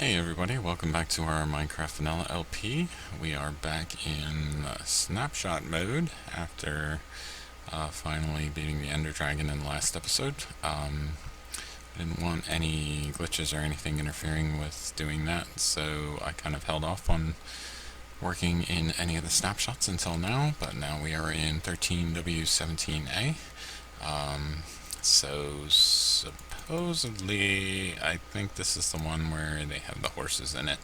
Hey everybody, welcome back to our Minecraft Vanilla LP. We are back in snapshot mode after finally beating the Ender Dragon in the last episode. I didn't want any glitches or anything interfering with doing that, so I kind of held off on working in any of the snapshots until now, but now we are in 13W17A. So supposedly, I think this is the one where they have the horses in it.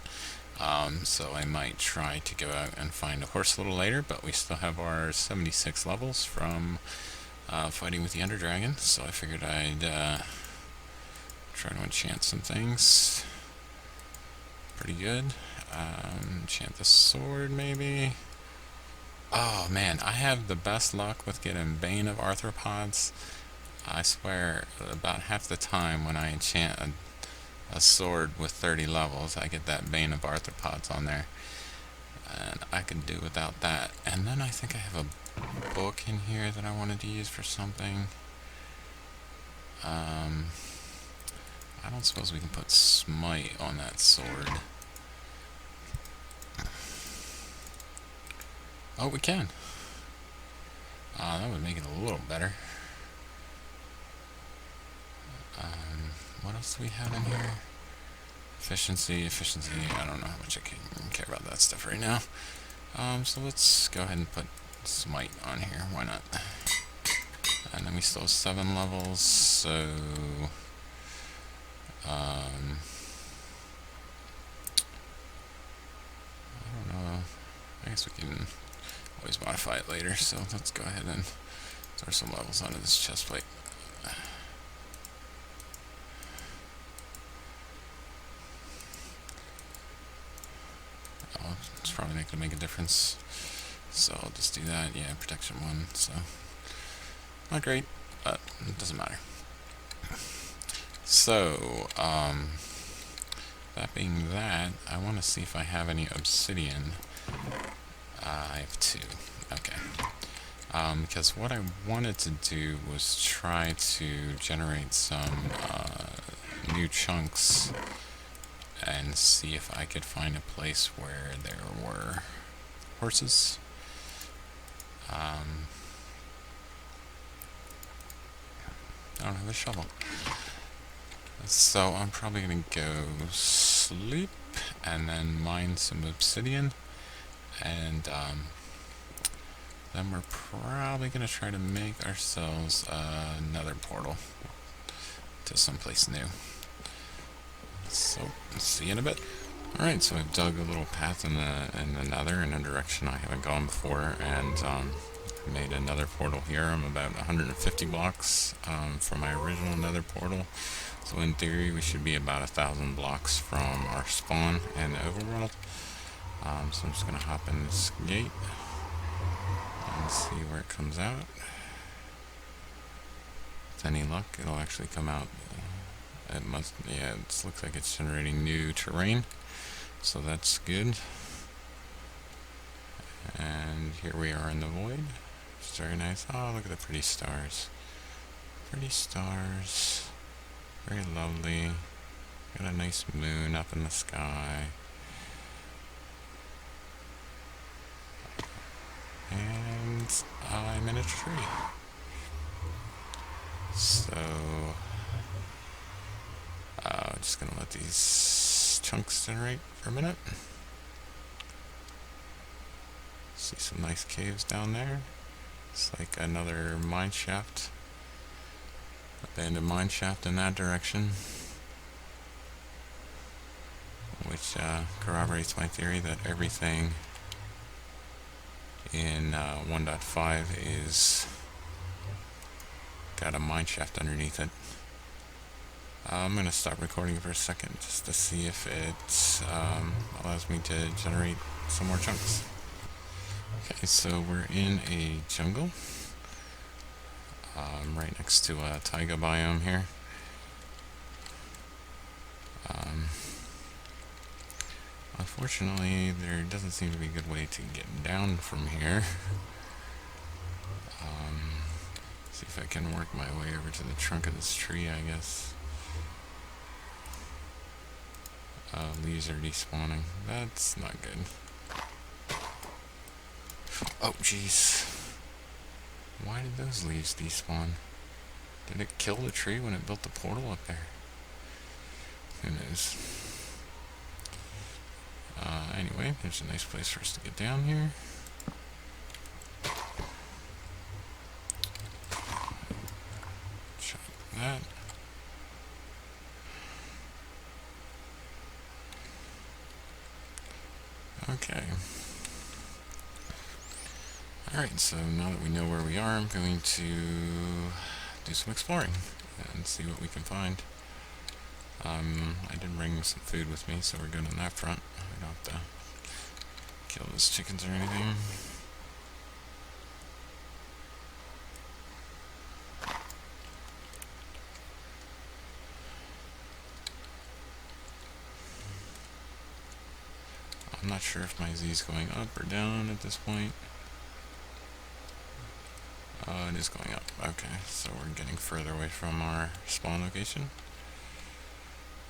So I might try to go out and find a horse a little later, but we still have our 76 levels from fighting with the Ender Dragon, so I figured I'd try to enchant some things. Pretty good. Enchant the sword, maybe. Oh man, I have the best luck with getting Bane of Arthropods. I swear, about half the time when I enchant a sword with 30 levels, I get that Bane of Arthropods on there. And I can do without that. And then I think I have a book in here that I wanted to use for something. I don't suppose we can put Smite on that sword. Oh, we can. That would make it a little better. What else do we have in here? Efficiency, I don't know how much I can care about that stuff right now. So let's go ahead and put Smite on here, why not? And then we still have 7 levels, so... I don't know, I guess we can always modify it later, so let's go ahead and throw some levels onto this chest plate. It's probably not going to make a difference, so I'll just do that. Yeah, protection 1, so not great, but it doesn't matter. So that being that, I want to see if I have any obsidian. I have 2. Okay. Because what I wanted to do was try to generate some new chunks and see if I could find a place where there were horses. I don't have a shovel. So I'm probably going to go sleep and then mine some obsidian. And then we're probably going to try to make ourselves another portal to someplace new. So, see you in a bit. Alright, so I've dug a little path in the nether in a direction I haven't gone before, and made another portal here. I'm about 150 blocks from my original nether portal. So in theory, we should be about 1,000 blocks from our spawn in the overworld. So I'm just going to hop in this gate and see where it comes out. With any luck, it'll actually come out. It must, yeah, it looks like it's generating new terrain, so that's good. And here we are in the void. It's very nice. Oh, look at the pretty stars. Pretty stars. Very lovely. Got a nice moon up in the sky. And I'm in a tree. So... just gonna let these chunks generate for a minute. See some nice caves down there. It's like another mine shaft. Abandoned mine shaft in that direction. Which corroborates my theory that everything in 1.5 is got a mine shaft underneath it. I'm going to stop recording for a second just to see if it allows me to generate some more chunks. Okay, so we're in a jungle. Right next to a taiga biome here. Unfortunately, there doesn't seem to be a good way to get down from here. See if I can work my way over to the trunk of this tree, I guess. Leaves are despawning. That's not good. Oh, jeez. Why did those leaves despawn? Did it kill the tree when it built the portal up there? Who knows? Anyway, there's a nice place for us to get down here. Chop that. Okay. Alright, so now that we know where we are, I'm going to do some exploring and see what we can find. I did bring some food with me, so we're good on that front. We don't have to kill those chickens or anything. I'm not sure if my Z is going up or down at this point. It is going up. Okay, so we're getting further away from our spawn location.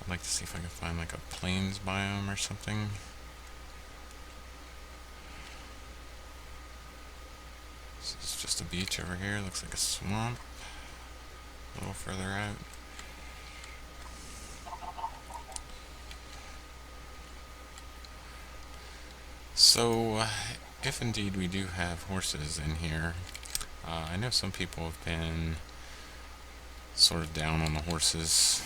I'd like to see if I can find like a plains biome or something. This is just a beach over here. Looks like a swamp. A little further out. So, if indeed we do have horses in here, I know some people have been sort of down on the horses.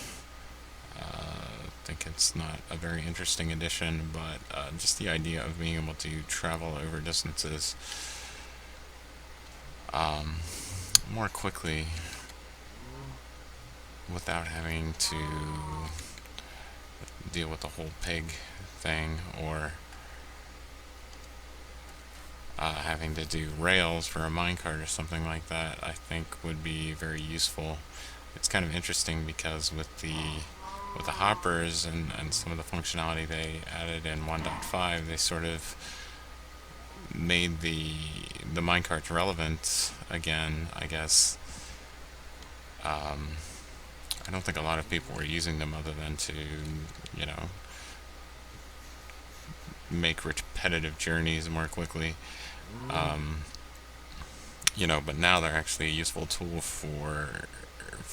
Think it's not a very interesting addition, but just the idea of being able to travel over distances more quickly without having to deal with the whole pig thing, or having to do rails for a minecart or something like that, I think would be very useful. It's kind of interesting because with the hoppers and some of the functionality they added in 1.5, they sort of made the minecarts relevant again, I guess. I don't think a lot of people were using them other than to, you know, make repetitive journeys more quickly. You know, but now they're actually a useful tool for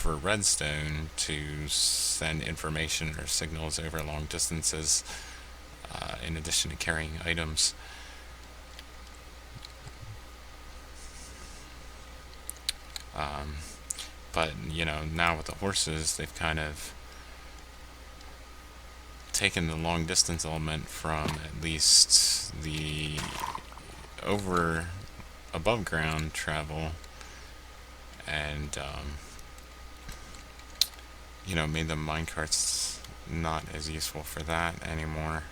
redstone to send information or signals over long distances, in addition to carrying items. But, you know, now with the horses, they've kind of taken the long distance element from at least the above ground travel, and you know, made the minecarts not as useful for that anymore.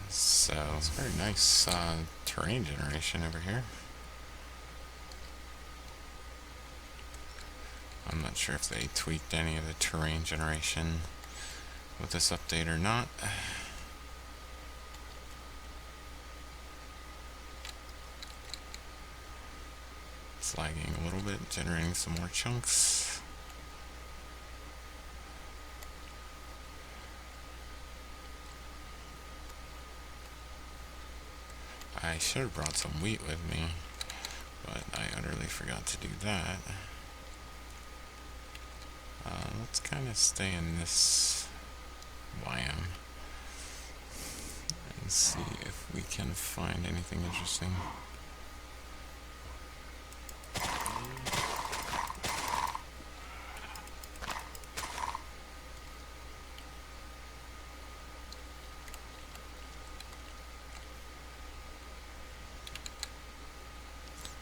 So it's very nice terrain generation over here. I'm not sure if they tweaked any of the terrain generation with this update or not. It's lagging a little bit, generating some more chunks. I should have brought some wheat with me, but I utterly forgot to do that. Let's kind of stay in this biome and see if we can find anything interesting.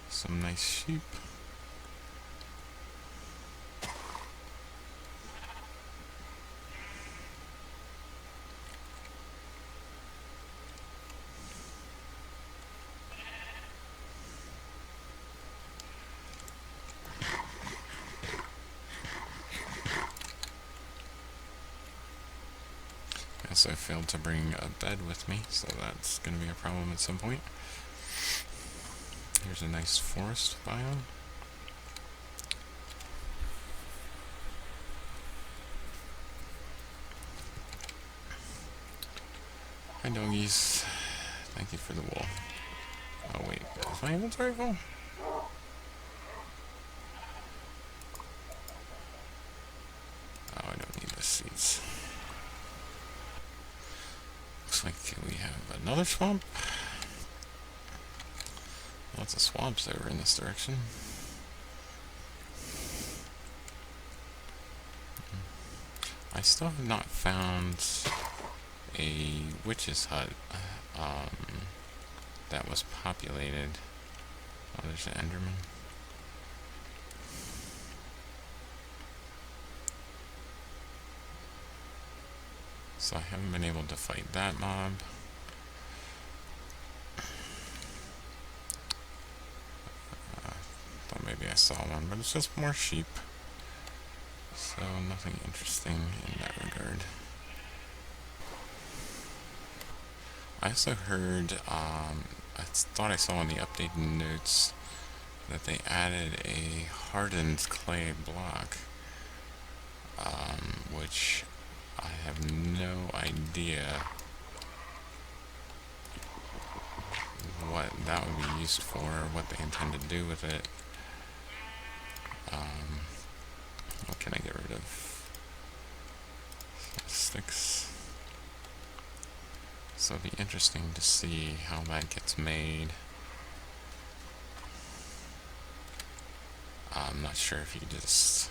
Some nice sheep. I failed to bring a bed with me, so that's going to be a problem at some point. Here's a nice forest biome. Hi doggies. Thank you for the wool. Oh wait, is my inventory full? Oh, I don't need the seeds. Looks like we have another swamp. Lots of swamps over in this direction. I still have not found a witch's hut that was populated. Oh, there's an enderman. So I haven't been able to fight that mob. Thought maybe I saw one, but it's just more sheep. So nothing interesting in that regard. I also heard, I thought I saw in the updated notes that they added a hardened clay block, which I have no idea what that would be used for, or what they intend to do with it. What can I get rid of? Sticks. So it'll be interesting to see how that gets made. I'm not sure if you could just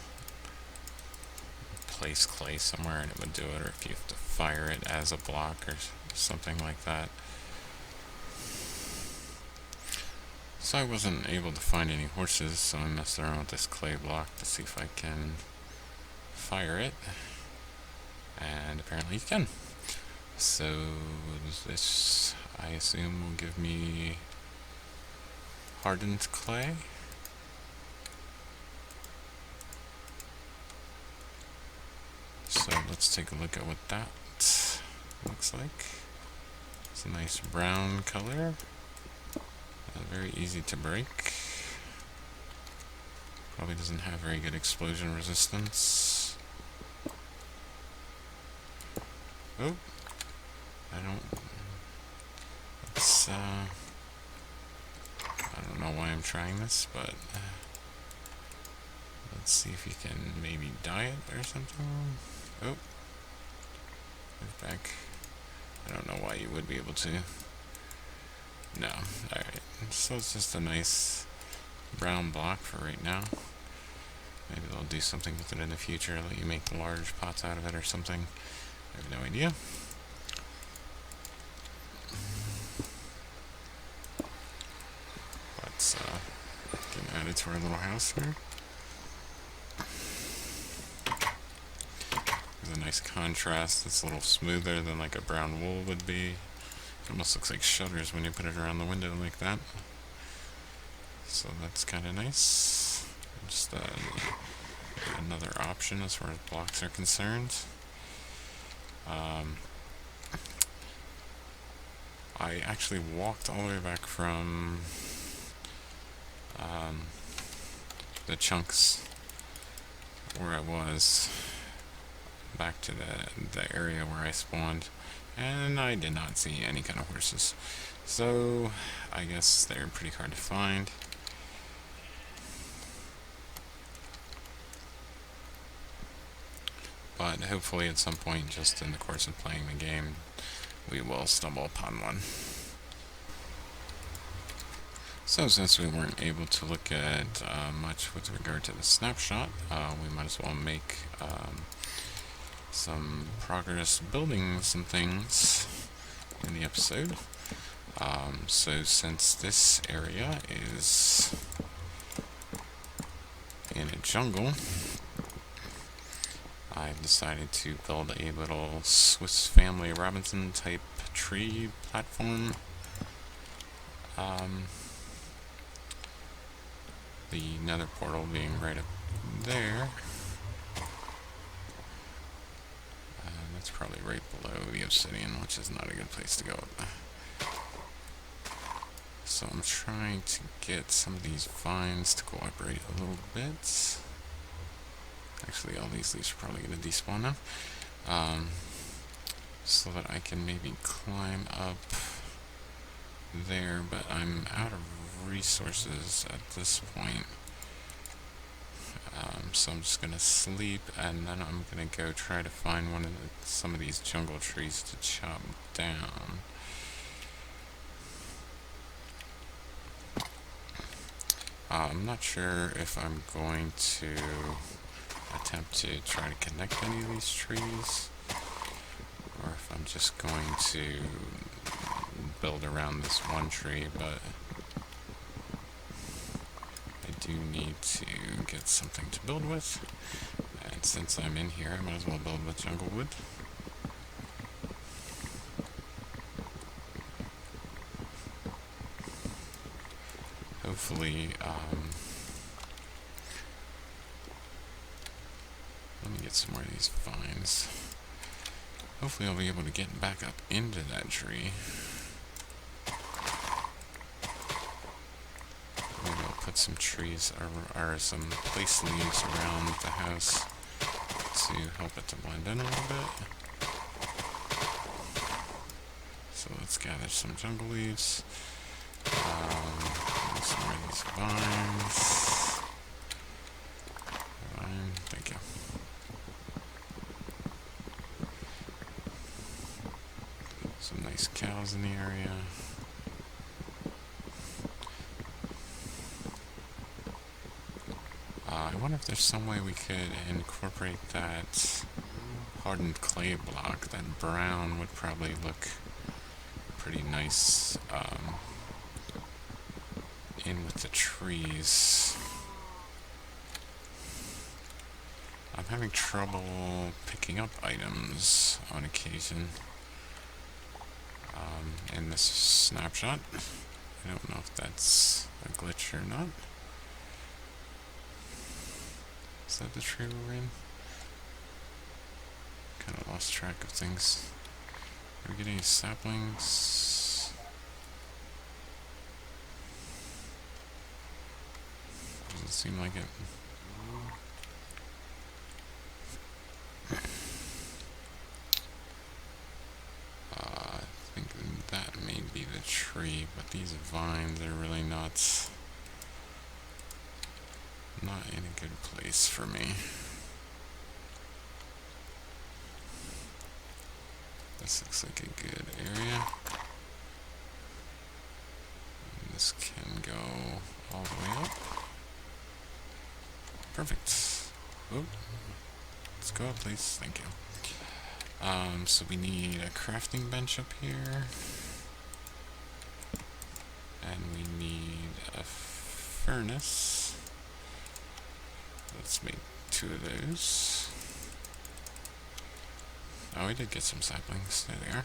place clay somewhere and it would do it, or if you have to fire it as a block or something like that. So I wasn't able to find any horses, so I messed around with this clay block to see if I can fire it, and apparently you can. So this, I assume, will give me hardened clay. So let's take a look at what that looks like. It's a nice brown color. Very easy to break. Probably doesn't have very good explosion resistance. Oh, I don't know why I'm trying this, but let's see if you can maybe dye it or something. Oh, move back. I don't know why you would be able to. No. Alright. So it's just a nice brown block for right now. Maybe they'll do something with it in the future, let you make large pots out of it or something. I have no idea. Let's get added to our little house here. There's a nice contrast. It's a little smoother than like a brown wool would be. It almost looks like shutters when you put it around the window like that. So that's kind of nice. Just another option as far as blocks are concerned. I actually walked all the way back from the chunks where I was back to the area where I spawned, and I did not see any kind of horses. So I guess they're pretty hard to find. But hopefully at some point, just in the course of playing the game, we will stumble upon one. So since we weren't able to look at much with regard to the snapshot, we might as well make some progress building some things in the episode. So since this area is in a jungle, I've decided to build a little Swiss Family Robinson type tree platform. The nether portal being right up there. That's probably right below the obsidian, which is not a good place to go. So I'm trying to get some of these vines to cooperate a little bit. Actually, all these leaves are probably going to despawn now. so that I can maybe climb up there, but I'm out of resources at this point. So I'm just gonna sleep, and then I'm gonna go try to find some of these jungle trees to chop down. I'm not sure if I'm going to attempt to try to connect any of these trees, or if I'm just going to build around this one tree, but I do need to get something to build with, and since I'm in here, I might as well build with jungle wood. Hopefully, let me get some more of these vines. Hopefully I'll be able to get back up into that tree. Maybe I'll put some trees or some place leaves around the house to help it to blend in a little bit. So let's gather some jungle leaves. Some more of these vines. Vine, thank you. Some nice cows in the area. I wonder if there's some way we could incorporate that hardened clay block. That brown would probably look pretty nice in with the trees. I'm having trouble picking up items on occasion in this snapshot. I don't know if that's a glitch or not. Is that the tree we're in? Kind of lost track of things. Are we getting any saplings? Doesn't seem like it. I think that may be the tree, but these vines are really not in a good place for me. This looks like a good area. And this can go all the way up. Perfect. Oh, let's go up, please. Thank you. So we need a crafting bench up here. And we need a furnace. Let's make 2 of those. Oh, we did get some saplings. There they are.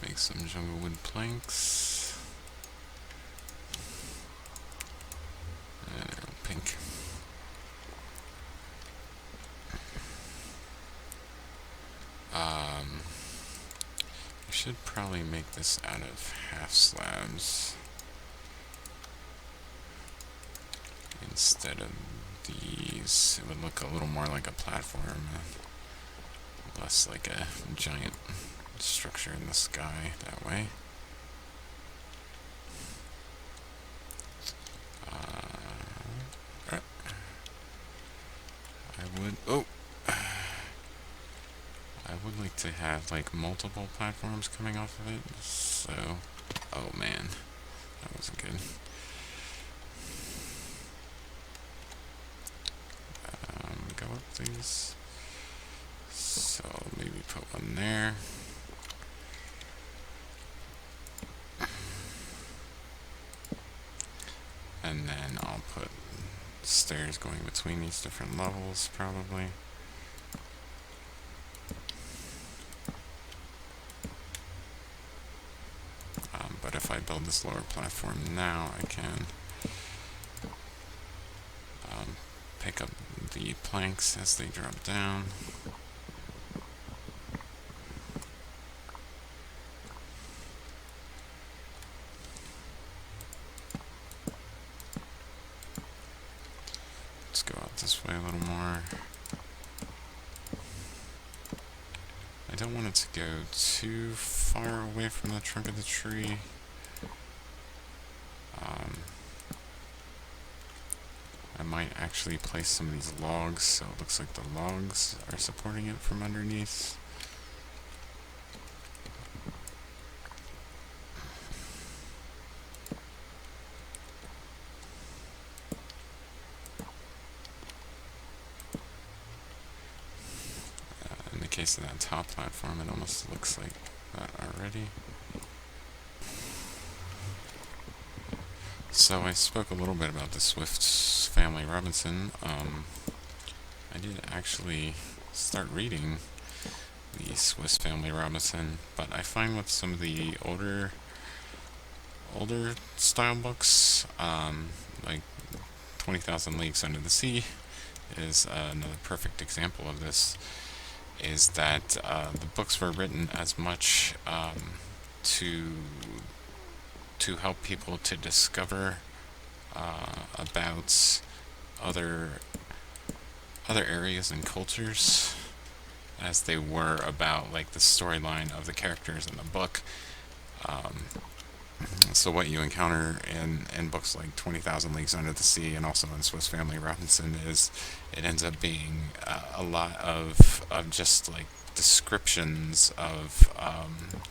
Make some jungle wood planks. And they're all pink. I should probably make this out of half slabs instead of these. It would look a little more like a platform, less like a giant structure in the sky that way. I would like to have like multiple platforms coming off of it, so oh man, that wasn't good. Go up please. So maybe put one there. And then I'll put stairs going between these different levels probably. But if I build this lower platform now, I can pick up the planks as they drop down. Let's go up this way a little more. I don't want it to go too far away from the trunk of the tree. I might actually place some of these logs so it looks like the logs are supporting it from underneath. In the case of that top platform, it almost looks like that already. So I spoke a little bit about the Swift Family Robinson. I did actually start reading the Swiss Family Robinson, but I find with some of the older style books, like 20,000 Leagues Under the Sea is another perfect example of this, is that the books were written as much to help people to discover about other areas and cultures as they were about like the storyline of the characters in the book. So what you encounter in books like 20,000 Leagues Under the Sea and also in Swiss Family Robinson is it ends up being a lot of just like descriptions of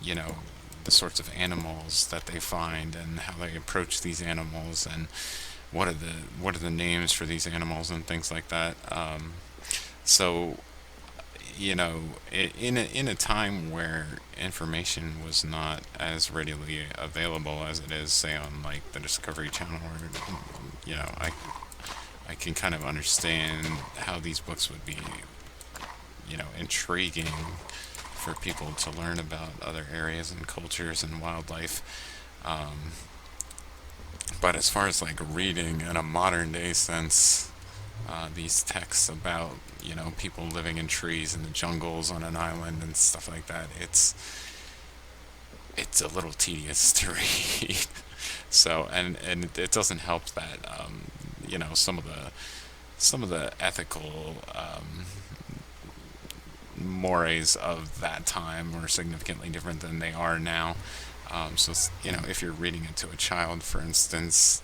you know, the sorts of animals that they find and how they approach these animals and what are the names for these animals and things like that. So you know, in a time where information was not as readily available as it is, say, on like the Discovery Channel, or you know, I can kind of understand how these books would be, you know, intriguing for people to learn about other areas and cultures and wildlife. But as far as like reading in a modern day sense, these texts about, you know, people living in trees in the jungles on an island and stuff like that, it's a little tedious to read. So and it doesn't help that you know, some of the ethical mores of that time were significantly different than they are now. So you know, if you're reading it to a child, for instance,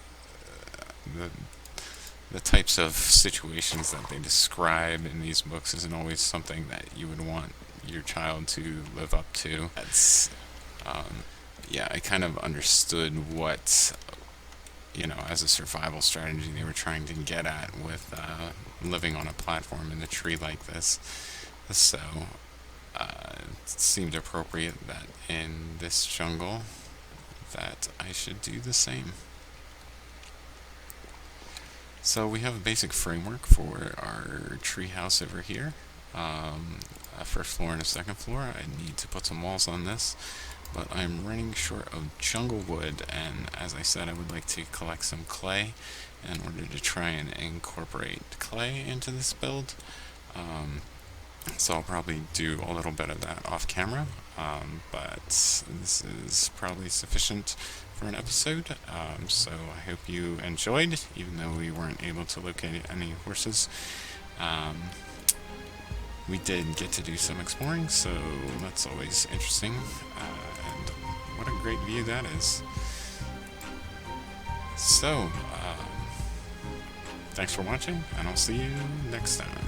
the types of situations that they describe in these books isn't always something that you would want your child to live up to. That's yeah, I kind of understood what, you know, as a survival strategy they were trying to get at with living on a platform in a tree like this. So it seemed appropriate that in this jungle that I should do the same. So we have a basic framework for our tree house over here. A first floor and a second floor. I need to put some walls on this, but I'm running short of jungle wood, and as I said, I would like to collect some clay in order to try and incorporate clay into this build. So I'll probably do a little bit of that off camera, but this is probably sufficient for an episode. So I hope you enjoyed, even though we weren't able to locate any horses. We did get to do some exploring, so that's always interesting, and what a great view that is. So, thanks for watching, and I'll see you next time.